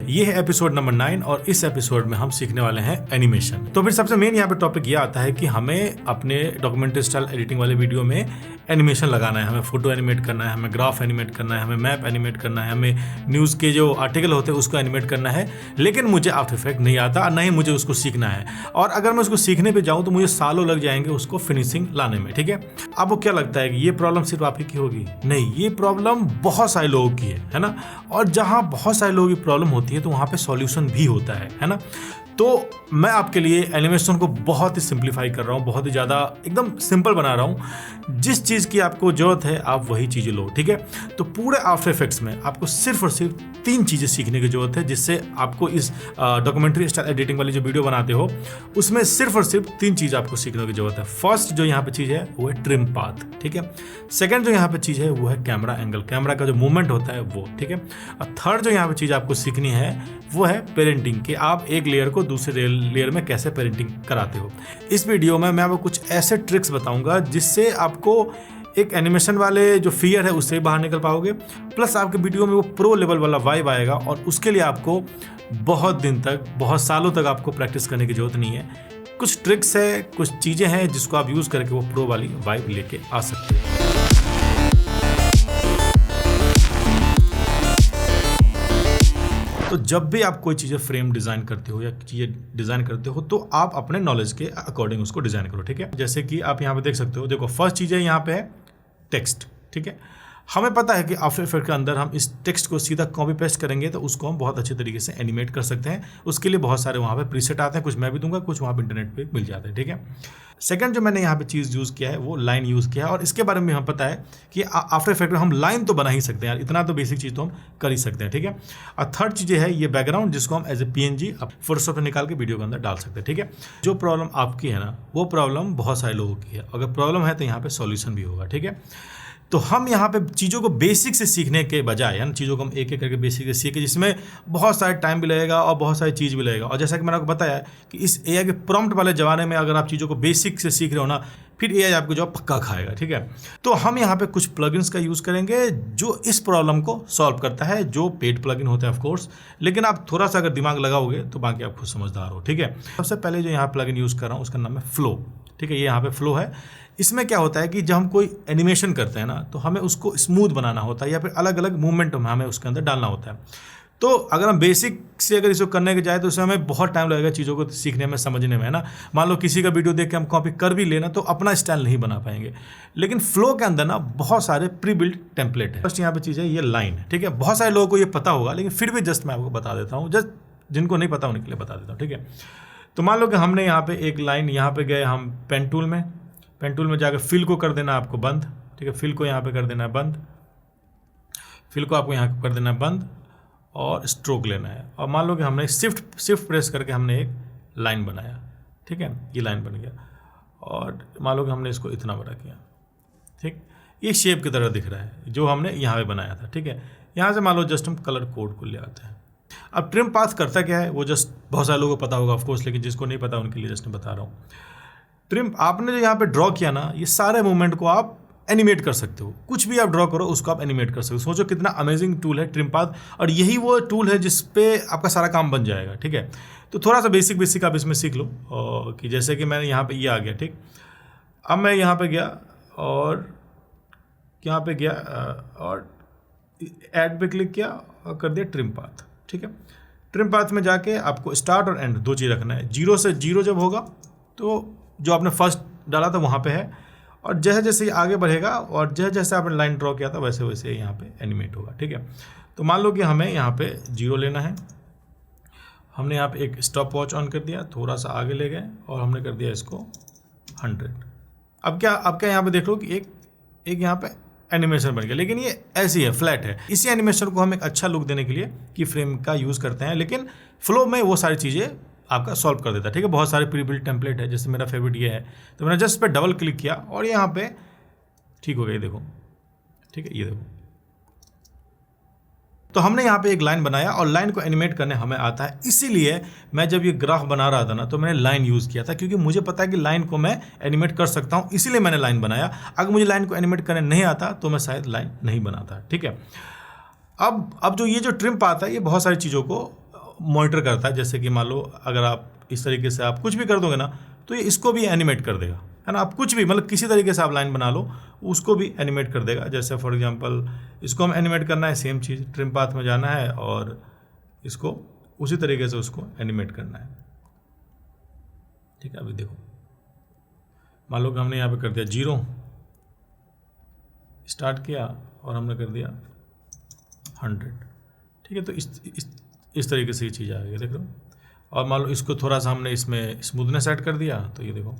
ये है episode number 9 और इस एपिसोड में हम सीखने वाले हैं एनिमेशन। तो फिर सबसे मेन यहाँ पे टॉपिक ये आता है कि हमें अपने डॉक्यूमेंट्री स्टाइल एडिटिंग वाले वीडियो में एनिमेशन लगाना है, हमें फोटो एनिमेट करना है, हमें ग्राफ एनिमेट करना है, हमें मैप एनिमेट करना है, हमें न्यूज़ के जो आर्टिकल होते हैं उसको एनिमेट करना है। लेकिन मुझे आफ्टर इफेक्ट नहीं आता और नहीं मुझे उसको सीखना है, और अगर मैं उसको सीखने पे जाऊँ तो मुझे सालों लग जाएंगे उसको फिनिशिंग लाने में। ठीक है, आपको क्या लगता है कि ये प्रॉब्लम सिर्फ आप ही की होगी? नहीं, ये प्रॉब्लम बहुत सारे लोगों की है ना। और जहाँ बहुत सारे लोगों की प्रॉब्लम होती है तो वहाँ पे सॉल्यूशन भी होता है ना। तो मैं आपके लिए एनिमेशन को बहुत ही सिंप्लीफाई कर रहा हूँ, बहुत ही ज़्यादा एकदम सिंपल बना रहा हूँ। जिस चीज़ की आपको ज़रूरत है आप वही चीज़ें लो। ठीक है, तो पूरे आफ्टर इफेक्ट्स में आपको सिर्फ और सिर्फ 3 चीज़ें सीखने की ज़रूरत है, जिससे आपको इस डॉक्यूमेंट्री स्टाइल एडिटिंग वाली जो वीडियो बनाते हो उसमें सिर्फ और सिर्फ 3 चीज़ आपको सीखने की ज़रूरत है। फर्स्ट जो यहाँ पे चीज़ है वो है ट्रिम पाथ। ठीक है, सेकंड जो यहाँ पे चीज़ है वो है कैमरा एंगल, कैमरा का जो मूवमेंट होता है वो। ठीक है, और थर्ड जो यहाँ पे चीज़ आपको सीखनी है वो है पेरेंटिंग, कि आप एक लेयर को दूसरे लेयर में कैसे पेरेंटिंग कराते हो। इस वीडियो में मैं आपको कुछ ऐसे ट्रिक्स बताऊंगा जिससे आपको एक एनिमेशन वाले जो फियर है उससे बाहर निकल पाओगे, प्लस आपके वीडियो में वो प्रो लेवल वाला वाइब आएगा। और उसके लिए आपको बहुत दिन तक, बहुत सालों तक आपको प्रैक्टिस करने की जरूरत नहीं है। कुछ ट्रिक्स है, कुछ चीज़ें हैं जिसको आप यूज़ करके वो प्रो वाली वाइब लेके आ सकते हो। तो जब भी आप कोई चीज़ें फ्रेम डिज़ाइन करते हो या चीज़ें डिज़ाइन करते हो तो आप अपने नॉलेज के अकॉर्डिंग उसको डिज़ाइन करो। ठीक है, जैसे कि आप यहाँ पे देख सकते हो, देखो फर्स्ट चीज़ है यहाँ पे है टेक्स्ट। ठीक है, हमें पता है कि आफ्टर इफेक्ट के अंदर हम इस टेक्स्ट को सीधा कॉपी पेस्ट करेंगे तो उसको हम बहुत अच्छे तरीके से एनिमेट कर सकते हैं। उसके लिए बहुत सारे वहाँ पे प्रीसेट आते हैं, कुछ मैं भी दूंगा, कुछ वहाँ पे इंटरनेट पे मिल जाते हैं। ठीक है, सेकंड जो मैंने यहाँ पे चीज़ यूज़ किया है वो लाइन यूज़ किया है, और इसके बारे में हमें पता है कि आफ्टर इफेक्ट में हम लाइन तो बना ही सकते हैं यार, इतना तो बेसिक चीज़ तो हम कर ही सकते हैं। ठीक है, और थर्ड चीज़ है ये बैकग्राउंड, जिसको हम एज ए PNG फोटोशॉप में निकाल के वीडियो के अंदर डाल सकते हैं। ठीक है, जो प्रॉब्लम आपकी है ना वो प्रॉब्लम बहुत सारे लोगों की है, अगर प्रॉब्लम है तो यहाँ पे सॉल्यूशन भी होगा। ठीक है, तो हम यहाँ पे चीज़ों को बेसिक से सीखने के बजाय, यानी चीज़ों को हम एक एक करके बेसिक से सीखे, जिसमें बहुत सारे टाइम भी लगेगा और बहुत सारी चीज़ भी लगेगा। और जैसा कि मैंने आपको बताया कि इस AI के प्रॉम्प्ट वाले ज़माने में अगर आप चीज़ों को बेसिक से सीख रहे हो ना, फिर AI आपको जॉब पक्का खाएगा। ठीक है, तो हम यहाँ पे कुछ प्लगइन्स का यूज़ करेंगे जो इस प्रॉब्लम को सॉल्व करता है, जो पेड प्लगइन होता है ऑफकोर्स, लेकिन आप थोड़ा सा अगर दिमाग लगाओगे तो बाकी आप खुद समझदार हो। ठीक है, सबसे पहले जो यहाँ प्लगइन यूज़ कर रहा हूँ उसका नाम है फ्लो। ठीक है, ये यहाँ पे फ्लो है। इसमें क्या होता है कि जब हम कोई एनिमेशन करते हैं ना तो हमें उसको स्मूथ बनाना होता है या फिर अलग अलग मूवमेंट हमें उसके अंदर डालना होता है। तो अगर हम बेसिक से अगर इसको करने के जाए तो उसमें हमें बहुत टाइम लगेगा चीज़ों को सीखने में, समझने में, है ना। मान लो किसी का वीडियो देख के हम कॉपी कर भी लेना तो अपना स्टाइल नहीं बना पाएंगे। लेकिन फ्लो के अंदर ना बहुत सारे प्री बिल्ट टेम्पलेट है। फर्स्ट यहाँ पे चीज़ है ये लाइन। ठीक है, बहुत सारे लोगों को ये पता होगा, लेकिन फिर भी जस्ट मैं आपको बता देता हूँ, जस्ट जिनको नहीं पता उनके लिए बता देता हूँ। ठीक है, तो मान लो कि हमने यहाँ पे एक लाइन, यहाँ पे गए हम पेन टूल में जाकर फिल को कर देना आपको बंद। ठीक है, फिल को यहाँ पे कर देना है बंद, फिल को आपको यहाँ कर देना है बंद, और स्ट्रोक लेना है। और मान लो कि हमने शिफ्ट प्रेस करके हमने एक लाइन बनाया। ठीक है, ये लाइन बन गया, और मान लो कि हमने इसको इतना बड़ा किया। ठीक, ये शेप की तरह दिख रहा है जो हमने यहाँ पे बनाया था। ठीक है, यहाँ से मान लो जस्ट हम कलर कोड को ले आते हैं। अब ट्रिम पाथ करता क्या है वो जस्ट बहुत सारे लोगों को पता होगा ऑफकोर्स, लेकिन जिसको नहीं पता उनके लिए जस्ट मैं बता रहा हूँ। ट्रिम आपने जो यहाँ पे ड्रॉ किया ना, ये सारे मूवमेंट को आप एनिमेट कर सकते हो। कुछ भी आप ड्रॉ करो उसको आप एनिमेट कर सकते हो। सोचो कितना अमेजिंग टूल है ट्रिम पाथ, और यही वो टूल है जिस पे आपका सारा काम बन जाएगा। ठीक है, तो थोड़ा सा बेसिक आप इसमें सीख लो, और कि जैसे कि मैंने यहाँ पे ये आ गया। ठीक, अब मैं यहाँ पे गया और यहाँ पे गया और ऐड पे क्लिक किया और कर दिया ट्रिम पाथ। ठीक है, ट्रिम पाथ में जाके आपको स्टार्ट और एंड 2 चीज़ रखना है। 0 से 0 जब होगा तो जो आपने फर्स्ट डाला था वहाँ पे है, और जैसे जैसे आगे बढ़ेगा और जैसे जैसे आपने लाइन ड्रॉ किया था वैसे वैसे यहाँ पे एनिमेट होगा। ठीक है, तो मान लो कि हमें यहाँ पे 0 लेना है। हमने यहाँ पे एक स्टॉप वॉच ऑन कर दिया, थोड़ा सा आगे ले गए और हमने कर दिया इसको 100। अब क्या यहाँ पे देख लो कि एक यहाँ पे एनिमेशन बन गया, लेकिन ये ऐसी है, फ्लैट है। इसी एनिमेशन को हम एक अच्छा लुक देने के लिए की फ्रेम का यूज़ करते हैं, लेकिन फ्लो में वो सारी चीज़ें आपका सॉल्व कर देता है। ठीक है, बहुत सारे प्री बिल्ट टेम्पलेट है, जैसे मेरा फेवरेट ये है, तो मैंने जस्ट पे डबल क्लिक किया और यहाँ पे ठीक हो गया, देखो। ठीक है, ये देखो, तो हमने यहाँ पे एक लाइन बनाया और लाइन को एनिमेट करने हमें आता है। इसीलिए मैं जब ये ग्राफ बना रहा था ना तो मैंने लाइन यूज़ किया था, क्योंकि मुझे पता है कि लाइन को मैं एनिमेट कर सकता हूँ, इसीलिए मैंने लाइन बनाया। अगर मुझे लाइन को एनिमेट करने नहीं आता तो मैं शायद लाइन नहीं बनाता। ठीक है, अब जो ये जो ट्रिम पाथ है ये बहुत सारी चीज़ों को मॉनिटर करता है। जैसे कि मान लो अगर आप इस तरीके से आप कुछ भी कर दोगे ना तो ये इसको भी एनिमेट कर देगा, है ना। आप कुछ भी मतलब किसी तरीके से आप लाइन बना लो उसको भी एनिमेट कर देगा। जैसे फॉर एग्जांपल इसको हम एनिमेट करना है, सेम चीज़ ट्रिम पाथ में जाना है और इसको उसी तरीके से उसको एनिमेट करना है, ठीक है। अभी देखो मान लो कि हमने यहाँ पे कर दिया 0 स्टार्ट किया और हमने कर दिया 100, ठीक है। तो इस तरीके से ये चीज़ आ गई, देख लो। और मान लो इसको थोड़ा सा हमने इसमें स्मूथनेस ऐड कर दिया तो ये देखो,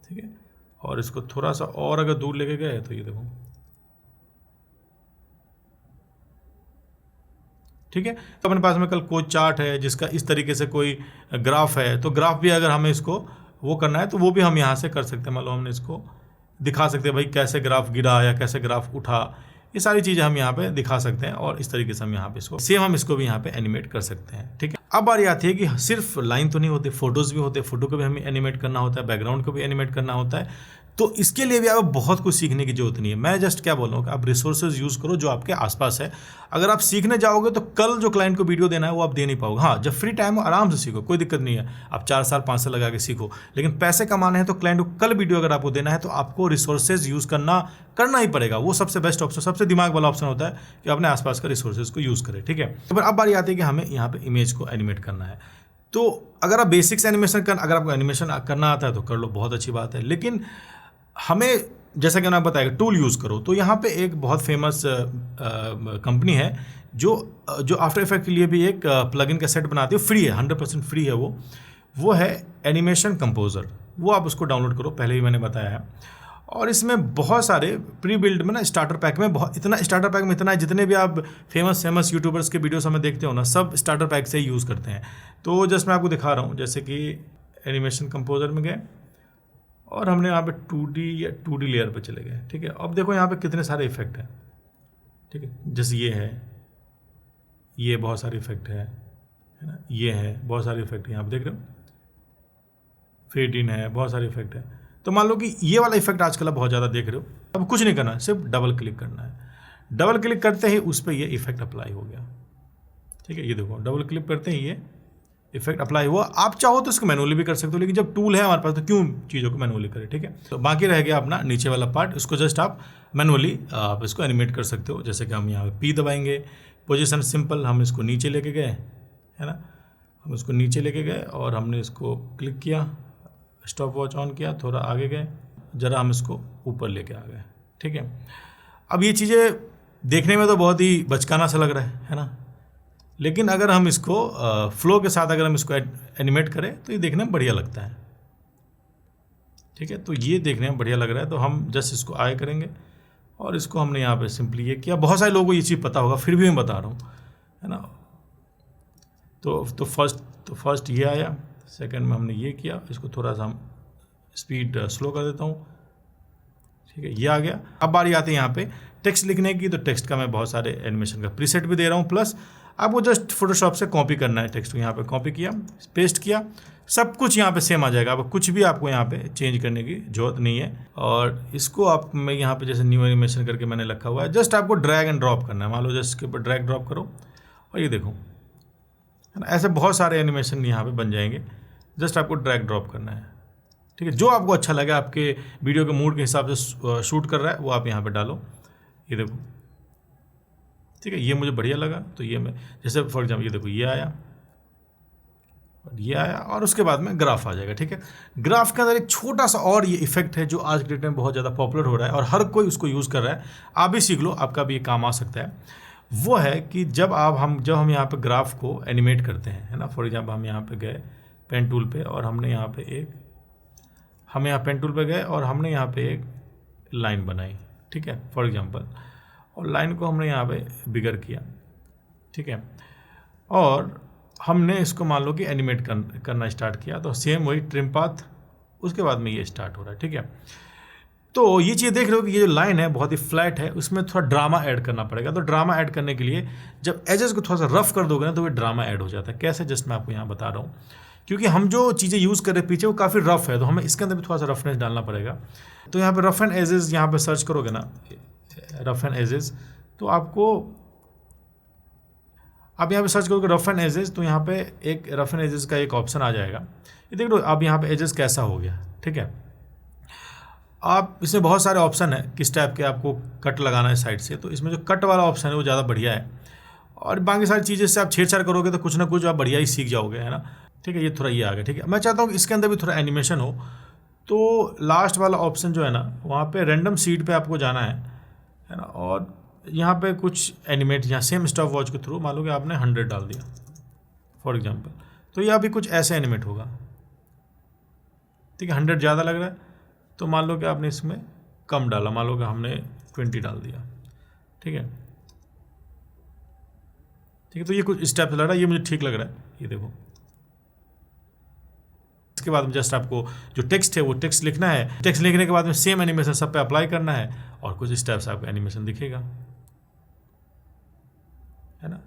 ठीक है। और इसको थोड़ा सा और अगर दूर लेके गए तो ये देखो, ठीक है। तो अपने पास में कल कोई चार्ट है जिसका इस तरीके से कोई ग्राफ है, तो ग्राफ भी अगर हमें इसको वो करना है तो वो भी हम यहाँ से कर सकते हैं। मान लो हमने इसको दिखा सकते हैं भाई कैसे ग्राफ गिरा या कैसे ग्राफ उठा, ये सारी चीज़ें हम यहाँ पे दिखा सकते हैं। और इस तरीके से हम यहाँ पे इसको सेम हम इसको भी यहाँ पे एनिमेट कर सकते हैं, ठीक है। अब बारी आती है कि सिर्फ लाइन तो नहीं होती, फोटोज़ भी होते हैं, फोटो को भी हमें एनिमेट करना होता है, बैकग्राउंड को भी एनिमेट करना होता है। तो इसके लिए भी आपको बहुत कुछ सीखने की जरूरत नहीं है। मैं जस्ट क्या बोल रहा हूँ कि आप रिसोर्सेज यूज़ करो जो आपके आसपास है। अगर आप सीखने जाओगे तो कल जो क्लाइंट को वीडियो देना है वो आप दे नहीं पाओगे। हाँ, जब फ्री टाइम हो आराम से सीखो, कोई दिक्कत नहीं है। आप 4 साल 5 साल लगा के सीखो, लेकिन पैसे कमाने हैं तो क्लाइंट को कल वीडियो अगर आपको देना है तो आपको रिसोर्सेज यूज़ करना ही पड़ेगा। वो सबसे बेस्ट ऑप्शन, सबसे दिमाग वाला ऑप्शन होता है कि अपने आसपास का रिसोर्सेज को यूज़ करें, ठीक है। तो अब बारी आती है कि हमें यहाँ पे इमेज को एनिमेट करना है। तो अगर आप बेसिक्स एनिमेशन अगर आपको एनिमेशन करना आता है तो कर लो, बहुत अच्छी बात है। लेकिन हमें जैसा कि मैंने बताया टूल यूज़ करो, तो यहाँ पे एक बहुत फेमस कंपनी है जो आफ्टर इफेक्ट के लिए भी एक प्लगइन का सेट बनाती है, फ्री है, 100% फ्री है वो है एनिमेशन कंपोजर। वो आप उसको डाउनलोड करो, पहले ही मैंने बताया है। और इसमें बहुत सारे प्री बिल्ड में ना स्टार्टर पैक में स्टार्टर पैक में इतना है, जितने भी आप फेमस यूट्यूबर्स के वीडियोस हमें देखते हो ना, सब स्टार्टर पैक से ही यूज़ करते हैं। तो जस्ट मैं आपको दिखा रहा हूँ, जैसे कि एनिमेशन कंपोजर में गए और हमने यहाँ पे 2D लेयर पे चले गए, ठीक है। अब देखो यहाँ पे कितने सारे इफेक्ट हैं, ठीक है। जैसे ये बहुत सारे इफेक्ट है ना, ये है बहुत सारे इफेक्ट यहाँ पे देख रहे हो, फेड इन है, बहुत सारे इफेक्ट है। तो मान लो कि ये वाला इफेक्ट आजकल आप बहुत ज़्यादा देख रहे हो। अब कुछ नहीं करना है, सिर्फ डबल क्लिक करना है। डबल क्लिक करते ही उस पर ये इफेक्ट अप्लाई हो गया, ठीक है। ये देखो डबल क्लिक करते ही ये इफेक्ट अप्लाई हुआ। आप चाहो तो इसको मैनुअली भी कर सकते हो, लेकिन जब टूल है हमारे पास तो क्यों चीज़ों को मैनुअली करें, ठीक है। तो बाकी रह गया अपना नीचे वाला पार्ट, इसको जस्ट आप मैनुअली आप इसको एनिमेट कर सकते हो। जैसे कि हम यहाँ पे P दबाएंगे, पोजीशन सिंपल, हम इसको नीचे लेके गए, है ना। हम इसको नीचे लेके गए और हमने इसको क्लिक किया, स्टॉप वॉच ऑन किया, थोड़ा आगे गए, ज़रा हम इसको ऊपर लेके आ गए, ठीक है। अब ये चीज़ें देखने में तो बहुत ही बचकाना सा लग रहा है ना, लेकिन अगर हम इसको फ्लो के साथ अगर हम इसको एनिमेट करें तो ये देखने में बढ़िया लगता है, ठीक है। तो ये देखने में बढ़िया लग रहा है, तो हम जस्ट इसको आए करेंगे और इसको हमने यहाँ पे सिंपली ये किया। बहुत सारे लोगों को ये चीज़ पता होगा, फिर भी मैं बता रहा हूँ, है ना। तो फर्स्ट ये आया, सेकंड में हमने ये किया, इसको थोड़ा सा हम स्पीड स्लो कर देता हूँ, ठीक है। ये आ गया। अब बारी आती है यहाँ पे टेक्स्ट लिखने की, तो टेक्स्ट का मैं बहुत सारे एनिमेशन का प्रीसेट भी दे रहा हूँ, प्लस आपको जस्ट फोटोशॉप से कॉपी करना है टेक्स्ट को। यहाँ पे कॉपी किया, पेस्ट किया, सब कुछ यहाँ पे सेम आ जाएगा। अब कुछ भी आपको यहाँ पे चेंज करने की जरूरत नहीं है। और इसको आप मैं यहाँ पे जैसे न्यू एनिमेशन करके मैंने रखा हुआ है, जस्ट आपको ड्रैग एंड ड्रॉप करना है। मान लो जस्ट इसके ऊपर ड्रैग ड्रॉप करो और ये देखो, है ना, ऐसे बहुत सारे एनिमेशन यहाँ पे बन जाएंगे। जस्ट आपको ड्रैग ड्रॉप करना है, ठीक है। जो आपको अच्छा लगे, आपके वीडियो के मूड के हिसाब से शूट कर रहा है वो आप यहाँ पे डालो। ये देखो, ठीक है, ये मुझे बढ़िया लगा तो ये मैं जैसे फॉर एग्जाम्पल ये देखो, ये आया और उसके बाद में ग्राफ आ जाएगा, ठीक है। ग्राफ के अंदर एक छोटा सा और ये इफेक्ट है जो आज के डेट में बहुत ज़्यादा पॉपुलर हो रहा है और हर कोई उसको यूज़ कर रहा है। आप भी सीख लो, आपका भी ये काम आ सकता है। वो है कि जब हम यहाँ पे ग्राफ को एनिमेट करते हैं, है ना। फॉर एग्जाम्पल हम यहाँ पे गए पेन टूल पे और हमने यहाँ पे पेन टूल पे गए और हमने यहाँ पे एक लाइन बनाई, ठीक है, फॉर एग्जांपल। और लाइन को हमने यहाँ पे बिगर किया, ठीक है। और हमने इसको मान लो कि एनिमेट करना स्टार्ट किया, तो सेम वही ट्रिम पाथ, उसके बाद में ये स्टार्ट हो रहा है, ठीक है। तो ये चीज़ देख रहे हो कि ये जो लाइन है बहुत ही फ्लैट है, उसमें थोड़ा ड्रामा ऐड करना पड़ेगा। तो ड्रामा ऐड करने के लिए जब एजेस को थोड़ा सा रफ कर दोगे ना तो ये ड्रामा ऐड हो जाता है। कैसे, जस्ट मैं आपको यहाँ बता रहा हूँ। क्योंकि हम जो चीज़ें यूज़ कर रहे हैं पीछे वो काफ़ी रफ है, तो हमें इसके अंदर भी थोड़ा सा रफनेस डालना पड़ेगा। तो यहाँ पे रफ एंड एजेस यहाँ पे सर्च करोगे ना, रफ एंड एजेस, तो आप यहाँ पे सर्च करोगे रफ एंड एजेस, तो यहाँ पे एक रफ एंड एजेस का एक ऑप्शन आ जाएगा। ये देख लो अब यहाँ पे एजेस कैसा हो गया, ठीक है। आप इसमें बहुत सारे ऑप्शन है किस टाइप के आपको कट लगाना है साइड से, तो इसमें जो कट वाला ऑप्शन है वो ज़्यादा बढ़िया है, और बाकी सारी चीज़ें से आप छेड़छाड़ करोगे तो कुछ ना कुछ आप बढ़िया ही सीख जाओगे, है ना। ठीक है, ये थोड़ा ये आ गया, ठीक है। मैं चाहता हूँ कि इसके अंदर भी थोड़ा एनिमेशन हो, तो लास्ट वाला ऑप्शन जो है ना वहाँ पे रैंडम सीड पे आपको जाना है ना, और यहाँ पे कुछ एनिमेट, यहाँ सेम स्टॉप वॉच के थ्रू मान लो कि आपने 100 डाल दिया फॉर एग्जांपल, तो यह भी कुछ ऐसे एनिमेट होगा, ठीक है। 100 ज़्यादा लग रहा है तो मान लो कि आपने इसमें कम डाला, मान लो कि हमने 20 डाल दिया, ठीक है। ठीक है, तो ये कुछ स्टेप लग रहा है, ये मुझे ठीक लग रहा है, ये देखो। इसके बाद में जस्ट आपको जो टेक्स्ट है वो टेक्स्ट लिखना है, टेक्स्ट लिखने के बाद में सेम एनिमेशन सब पे अप्लाई करना है, और कुछ स्टेप्स आपको एनिमेशन दिखेगा, है ना।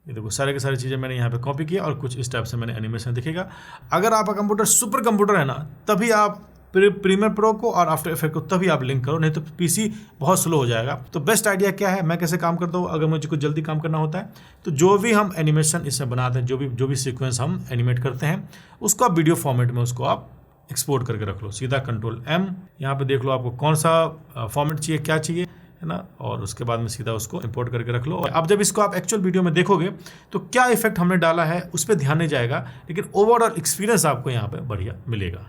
ये देखो सारे के सारी चीज़ें मैंने यहाँ पे कॉपी किया और कुछ स्टेप से मैंने एनिमेशन दिखेगा। अगर आपका कंप्यूटर सुपर कंप्यूटर है ना, तभी आप प्रीमियर प्रो को और आफ्टर इफेक्ट को तभी आप लिंक करो, नहीं तो पीसी बहुत स्लो हो जाएगा। तो बेस्ट आइडिया क्या है, मैं कैसे काम करता हूँ, अगर मुझे कुछ जल्दी काम करना होता है तो जो भी हम एनिमेशन इसमें बनाते हैं, जो भी सीक्वेंस हम एनिमेट करते हैं, उसको आप वीडियो फॉर्मेट में उसको आप एक्सपोर्ट करके रख लो, सीधा Ctrl+M, यहाँ पे देख लो आपको कौन सा फॉर्मेट चाहिए, क्या चाहिए, है ना, और उसके बाद में सीधा उसको इंपोर्ट करके रख लो। और अब जब इसको आप एक्चुअल वीडियो में देखोगे तो क्या इफेक्ट हमने डाला है उस पर ध्यान नहीं जाएगा, लेकिन ओवरऑल एक्सपीरियंस आपको यहाँ पे बढ़िया मिलेगा।